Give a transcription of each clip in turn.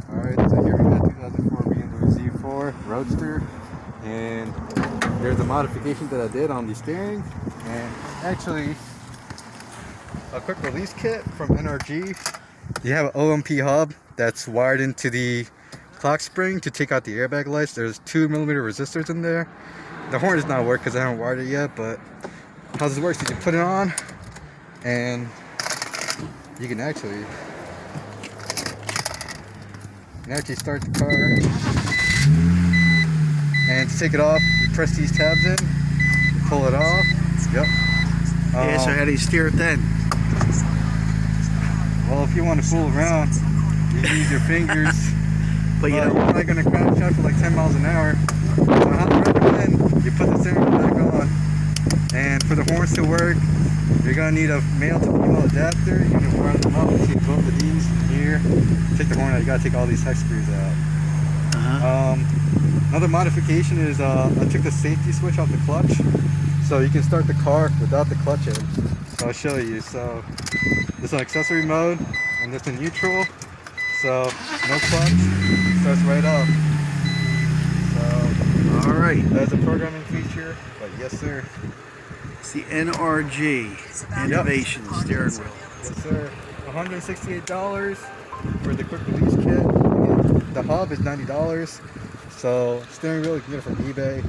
Alright, so here we got 2004 BMW Z4 Roadster, and there's a modification that I did on the steering, and actually a quick release kit from NRG. You have an OMP hub that's wired into the clock spring to take out the airbag lights. There's 2mm resistors in there. The horn does not work because I haven't wired it yet, but how this works is you put it on and you can actually start the car, and to take it off you press these tabs in, pull it off. Yep. Yeah, so how do you steer it then? Well, if you want to fool around, you use your fingers, but you're probably going to crash out for like 10 miles an hour. So I recommend you put the steering wheel back on, and for the horns to work you're going to need a male to female adapter. You're going to wire them up, take both of these here, take the horn out, you got to take all these hex screws out. Another modification is I took the safety switch off the clutch, so you can start the car without the clutch in. So I'll show you. So this is an accessory mode, and this is neutral, so no clutch, starts right off. So alright, that's a programming feature, but yes sir. It's the NRG Innovation steering wheel. Yes sir. $168 for the quick release kit. The hub is $90. So steering wheel you can get it from eBay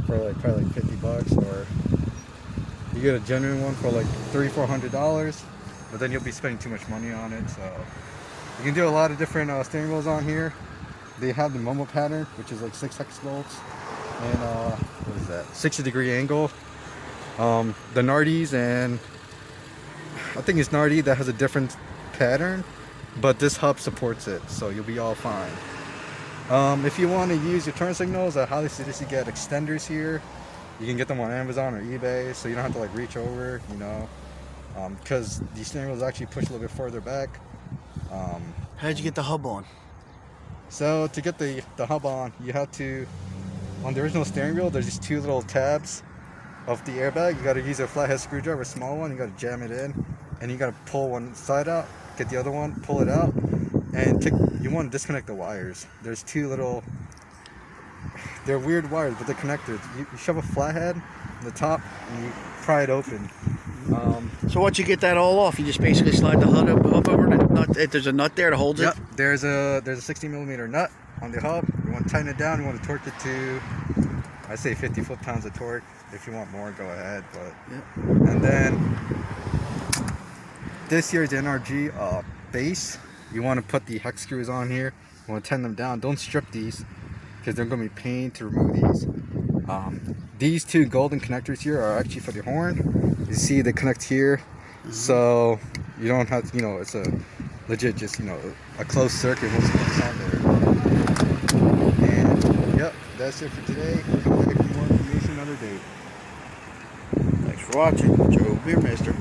for like probably like $50, or you get a genuine one for like $300-400. But then you'll be spending too much money on it. So you can do a lot of different steering wheels on here. They have the Momo pattern, which is like 6 hex bolts, and what is that? 60-degree angle. The Nardi's, and I think it's Nardi that has a different pattern, but this hub supports it, so you'll be all fine. If you want to use your turn signals, I highly suggest you get extenders here. You can get them on Amazon or eBay, so you don't have to like reach over, you know, because the steering wheels actually push a little bit further back. How'd you get the hub on? So to get the hub on, you have to, on the original steering wheel, there's these 2 little tabs of the airbag. You got to use a flathead screwdriver, a small one. You got to jam it in, and you got to pull one side out, get the other one, pull it out, and you want to disconnect the wires. There's 2 little, they're weird wires, but they're connected. You shove a flathead in the top and you pry it open. So once you get that all off, you just basically slide the hub over the nut. There's a nut there that holds Yep, it. there's a 60mm nut on the hub. You want to tighten it down. You want to torque it to, I say 50 foot-pounds of torque. If you want more, go ahead. But yep. And then this here is the NRG base. You want to put the hex screws on here. You want to tighten them down. Don't strip these because they're going to be a pain to remove these. These 2 golden connectors here are actually for the horn. You see they connect here, so you don't have to, you know, it's a legit just, you know, a closed circuit once you put this on there. And yep, that's it for today. Come back for more information another day. Thanks for watching. Joe Beermaster.